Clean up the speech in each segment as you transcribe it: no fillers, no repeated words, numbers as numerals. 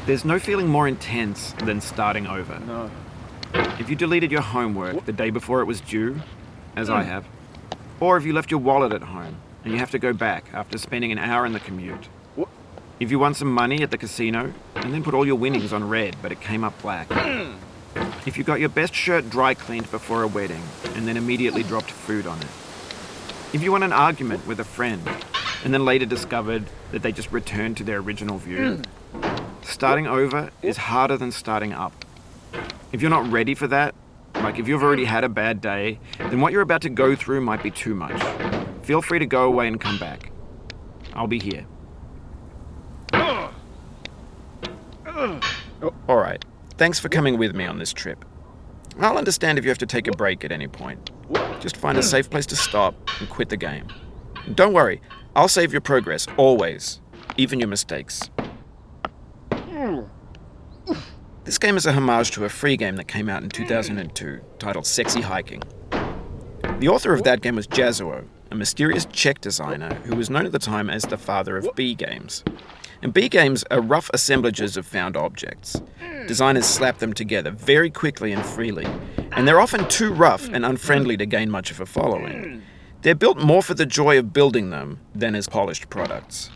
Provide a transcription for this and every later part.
There's no feeling more intense than starting over. No. If you deleted your homework the day before it was due, as I have, or if you left your wallet at home and you have to go back after spending an hour in the commute. If you won some money at the casino and then put all your winnings on red but it came up black. If you got your best shirt dry cleaned before a wedding and then immediately dropped food on it. If you won an argument with a friend and then later discovered that they just returned to their original view. Starting over is harder than starting up. If you're not ready for that, like if you've already had a bad day, then what you're about to go through might be too much. Feel free to go away and come back. I'll be here. Alright, thanks for coming with me on this trip. I'll understand if you have to take a break at any point. Just find a safe place to stop and quit the game. And don't worry, I'll save your progress, always. Even your mistakes. This game is a homage to a free game that came out in 2002, titled Sexy Hiking. The author of that game was Jazzuo, a mysterious Czech designer who was known at the time as the father of B games. And B games are rough assemblages of found objects. Designers slap them together very quickly and freely, and they're often too rough and unfriendly to gain much of a following. They're built more for the joy of building them than as polished products.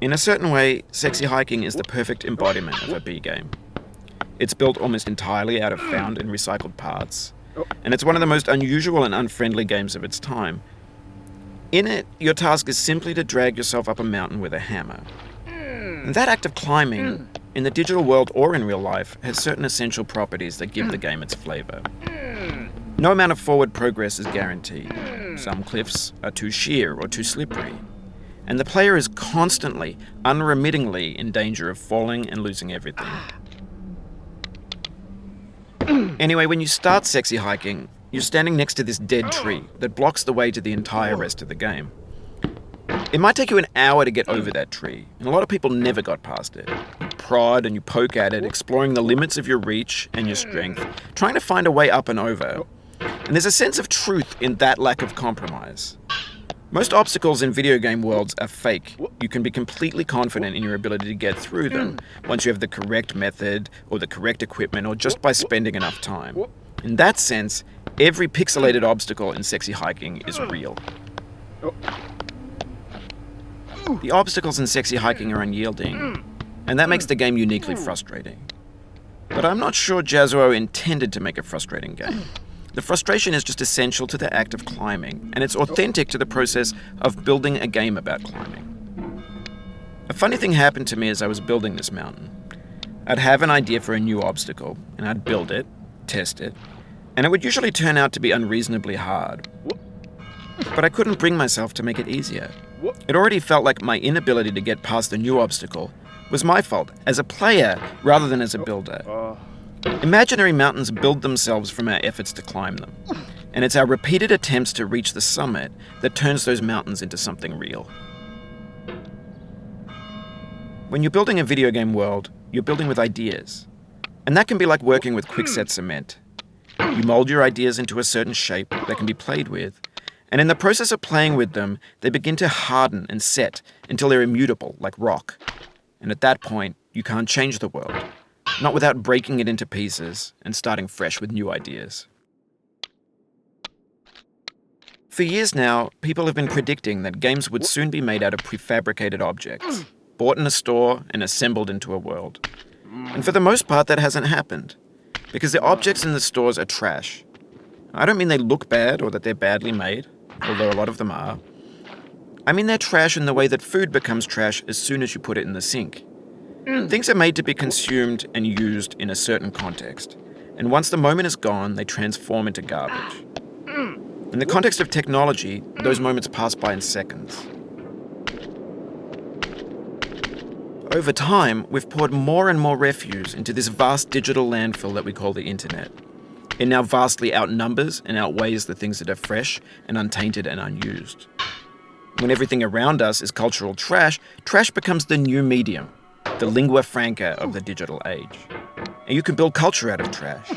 In a certain way, Sexy Hiking is the perfect embodiment of a B game. It's built almost entirely out of found and recycled parts, and it's one of the most unusual and unfriendly games of its time. In it, your task is simply to drag yourself up a mountain with a hammer. And that act of climbing, in the digital world or in real life, has certain essential properties that give the game its flavor. No amount of forward progress is guaranteed. Some cliffs are too sheer or too slippery. And the player is constantly, unremittingly in danger of falling and losing everything. Anyway, when you start Sexy Hiking, you're standing next to this dead tree that blocks the way to the entire rest of the game. It might take you an hour to get over that tree, and a lot of people never got past it. You prod and you poke at it, exploring the limits of your reach and your strength, trying to find a way up and over. And there's a sense of truth in that lack of compromise. Most obstacles in video game worlds are fake. You can be completely confident in your ability to get through them once you have the correct method or the correct equipment or just by spending enough time. In that sense, every pixelated obstacle in Sexy Hiking is real. The obstacles in Sexy Hiking are unyielding, and that makes the game uniquely frustrating. But I'm not sure Jazzuo intended to make a frustrating game. The frustration is just essential to the act of climbing, and it's authentic to the process of building a game about climbing. A funny thing happened to me as I was building this mountain. I'd have an idea for a new obstacle, and I'd build it, test it, and it would usually turn out to be unreasonably hard. But I couldn't bring myself to make it easier. It already felt like my inability to get past the new obstacle was my fault, as a player rather than as a builder. Imaginary mountains build themselves from our efforts to climb them, and it's our repeated attempts to reach the summit that turns those mountains into something real. When you're building a video game world, you're building with ideas, and that can be like working with quickset cement. You mold your ideas into a certain shape that can be played with, and in the process of playing with them, they begin to harden and set until they're immutable, like rock. And at that point, you can't change the world. Not without breaking it into pieces and starting fresh with new ideas. For years now, people have been predicting that games would soon be made out of prefabricated objects, bought in a store and assembled into a world. And for the most part, that hasn't happened, because the objects in the stores are trash. I don't mean they look bad or that they're badly made, although a lot of them are. I mean they're trash in the way that food becomes trash as soon as you put it in the sink. Things are made to be consumed and used in a certain context, and once the moment is gone, they transform into garbage. In the context of technology, those moments pass by in seconds. Over time, we've poured more and more refuse into this vast digital landfill that we call the internet. It now vastly outnumbers and outweighs the things that are fresh and untainted and unused. When everything around us is cultural trash, trash becomes the new medium, the lingua franca of the digital age. And you can build culture out of trash.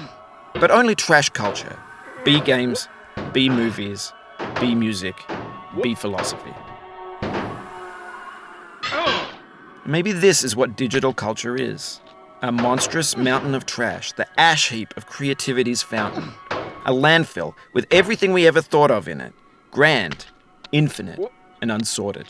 But only trash culture. Be games, be movies, be music, be philosophy. Maybe this is what digital culture is. A monstrous mountain of trash, the ash heap of creativity's fountain. A landfill with everything we ever thought of in it. Grand, infinite, and unsorted.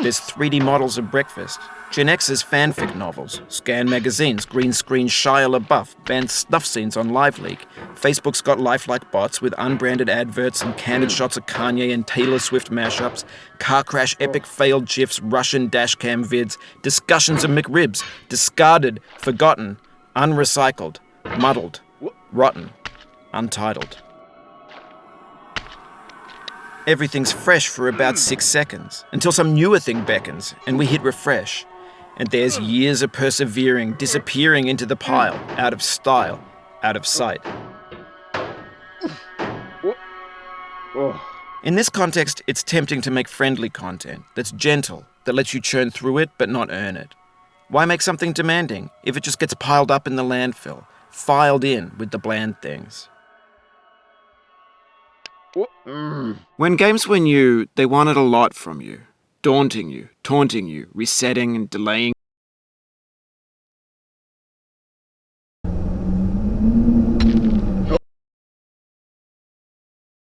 There's 3D models of breakfast, Gen X's fanfic novels, scan magazines, green screen Shia LaBeouf, banned snuff scenes on LiveLeak. Facebook's got lifelike bots with unbranded adverts and candid shots of Kanye and Taylor Swift mashups, car crash epic failed GIFs, Russian dashcam vids, discussions of McRibs, discarded, forgotten, unrecycled, muddled, rotten, untitled. Everything's fresh for about 6 seconds, until some newer thing beckons, and we hit refresh. And there's years of persevering, disappearing into the pile, out of style, out of sight. In this context, it's tempting to make friendly content that's gentle, that lets you churn through it but not earn it. Why make something demanding if it just gets piled up in the landfill, filed in with the bland things? When games were new, they wanted a lot from you. Daunting you, taunting you, resetting and delaying